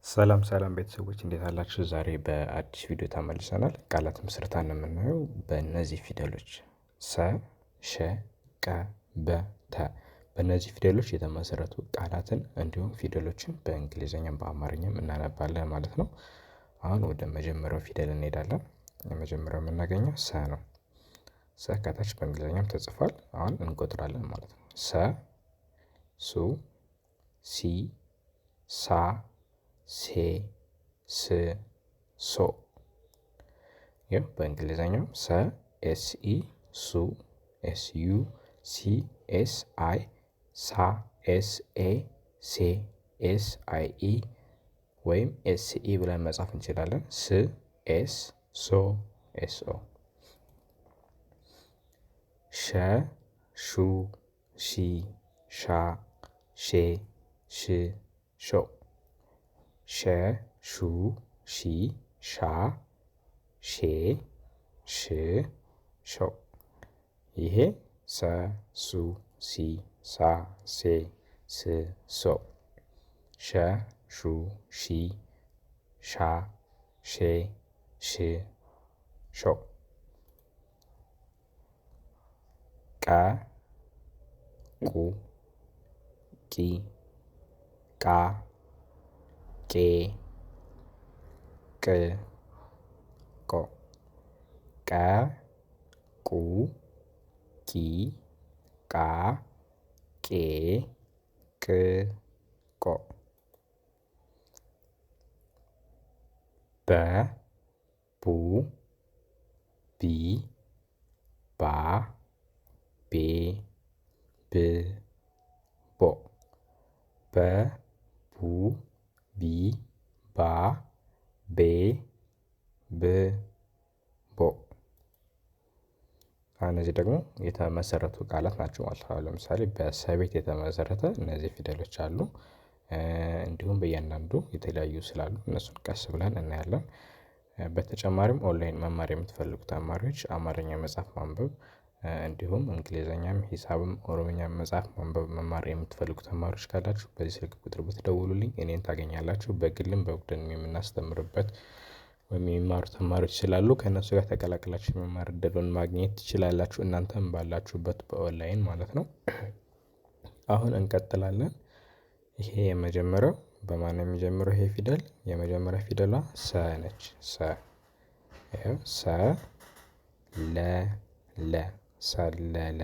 ሰላም ሰላም ቤተሰቦች እንዴት አላችሁ? ዛሬ በአዲስ ቪዲዮ ተመልሰናል። ቃላት ምስረታ ነው የምናየው በእነዚህ ፊደሎች ሰ፣ ሸ፣ ቀ፣ በ፣ ተ በእነዚህ ፊደሎች የተመሰረቱ ቃላትን እንዲሁም ፊደሎችን በእንግሊዝኛም በአማርኛም እናነባለን ማለት ነው። አሁን ወደ መጀመሪያው ፊደል እንሄዳለን። የመጀመሪያው የምናገኘው ሰ ነው። ሰ ከታች በእንግሊዝኛም ተጽፏል። አሁን እንቆጥራለን ማለት ነው። ሰ፣ ሱ፣ ሲ፣ ሳ፣ ሴ፣ ስ፣ ሶ። ይህ በእንግሊዝኛው ሰ ኤስኢ፣ ሱ ኤስዩ፣ ሲ ኤስአይ፣ ሳ ኤስኤ፣ ሴ ኤስአይኢ ወይም ኤስኢ ብለን መጻፍ እንችላለን። ስ ኤስ፣ ሶ ኤስኦ። ሸ፣ ሹ፣ ሺ፣ ሻ፣ ሼ፣ ሽ፣ ሾ። ሸ፣ ሹ፣ ሺ፣ ሻ፣ ሼ፣ ሽ፣ ሾ። ይሄ ሰ፣ ሱ፣ ሲ፣ ሳ፣ ሴ፣ ስ፣ ሶ። ሸ፣ ሹ፣ ሺ፣ ሻ፣ ሼ፣ ሽ፣ ሾ። ቀ፣ ቁ፣ ቂ፣ ቃ፣ ቄ፣ ቅ፣ ቆ። ቀ፣ ቁ፣ ቂ፣ ቃ፣ ቄ፣ ቅ፣ ቆ። በ፣ ቡ፣ ቢ፣ ባ፣ ቤ፣ ብ፣ ቦ። በ፣ ቡ፣ ቢ፣ ባ፣ ቤ፣ ብ፣ ቦ። እነዚህ ደግሞ የተመሰረቱ ቃላት ናቸው ማለት ነው። ለምሳሌ በሰ ቤት የተመሰረተ እነዚህ ፊደሎች አሉ። እንዲሁም በእያንዳንዱ የተለያዩ ስላሉ እነሱን ቀስ ብለን እናያለን። በተጨማሪም ኦንላይን መማር የምትፈልጉ ተማሪዎች አማርኛ መጽሐፍ ማንበብ እንዲሁም እንግሊዝኛም ሂሳብም ኦሮምኛም መጽሐፍ ማንበብ መማር የምትፈልጉ ተማሪዎች ካላችሁ በዚህ ስልክ ቁጥር ብትደውሉልኝ እኔን ታገኛላችሁ። በግልም በቡድንም የምናስተምርበት ወይም የሚማሩ ተማሪዎች ስላሉ ከእነሱ ጋር ተቀላቅላችሁ የመማር እድሉን ማግኘት ትችላላችሁ። እናንተም ባላችሁበት በኦንላይን ማለት ነው። አሁን እንቀጥላለን። ይሄ የመጀመሪያው በማን ነው የሚጀምረው? ይሄ ፊደል የመጀመሪያ ፊደሏ ሰ ነች። ሰ ሰ ለ ለ ሰለለ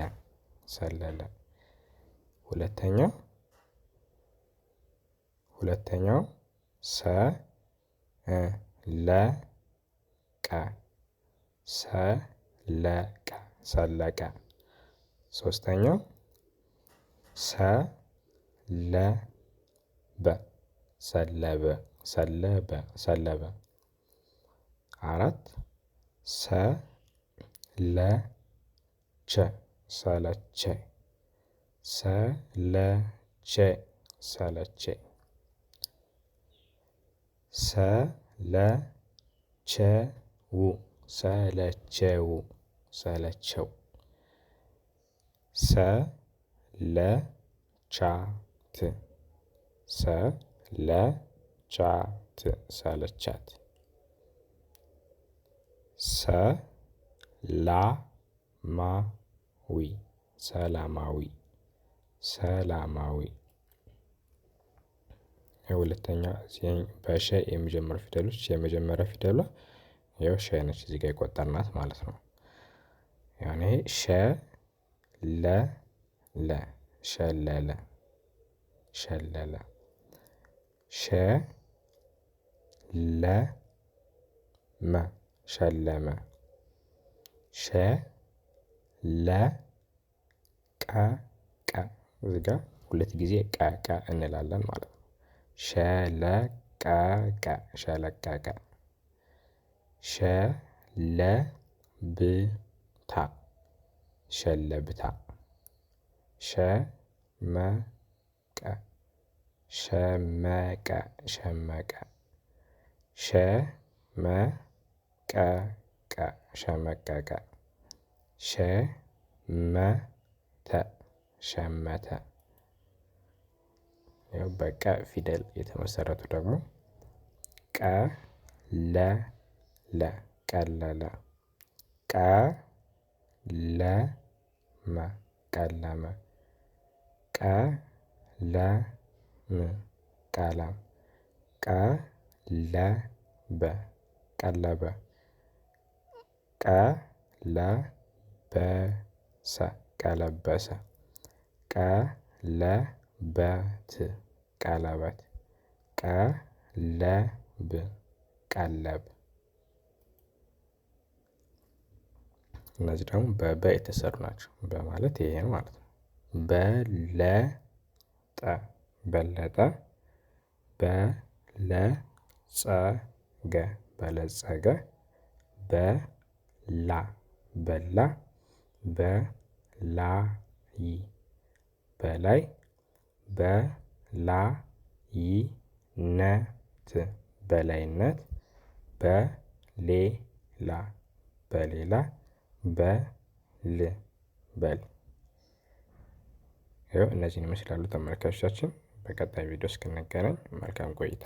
ሰለለ። ሁለተኛው ሰ ለ ቀ ሰለቀ ሰለቀ። ሶስተኛው ሰ ለ በ ሰለበ ሰለበ ሰለበ። አራት ሰ ለ ቸ ሰለቸ ሰለቸ ሰለቸ። ሰ ለ ቸ ው ሰለቸው ሰለቸው። ሰ ለ ቻ ት ሰ ለ ቻ ት ሰለቻት። ሰ ላ ማ ዊ ሰላማዊ ሰላማዊ። የሁለተኛ በሸ የሚጀምሩ ፊደሎች የመጀመሪያ ፊደሏ ያው ሸ ነች። እዚህ ጋር የቆጠርናት ማለት ነው። ያኔ ሸ ለ ለ ሸለለ ሸለለ። ሸ ለ መ ሸለመ። ሸ ለ ቀ ቀ እዚህ ጋር ሁለት ጊዜ ቀ ቀ እንላለን ማለት ነው። ሸለቀቀ ሸለቀቀ። ሸለብታ ሸለብታ። ሸመቀ ሸመቀ ሸመቀ። ሸመቀቀ ሸመቀቀ። ሸመተ ሸመተ። በቀ ፊደል የተመሰረቱ ደግሞ ቀለለ ቀለለ ቀለመ ቀለመ ቀለም ቀለም ቀለበ ቀለበ ቀለበሰ ቀለበሰ ቀለበት ቀለበት ቀለብ ቀለብ። እነዚህ ደግሞ በበ የተሰሩ ናቸው። በማለት ይሄ ነው ማለት ነው። በለጠ በለጠ በለጸገ በለጸገ በላ በላ በላይ በላይ በላይነት በላይነት በሌላ በሌላ በል በል። ይኸው እነዚህን ይመስላሉ ተመልካቾቻችን። በቀጣይ ቪዲዮ እስክንገናኝ መልካም ቆይታ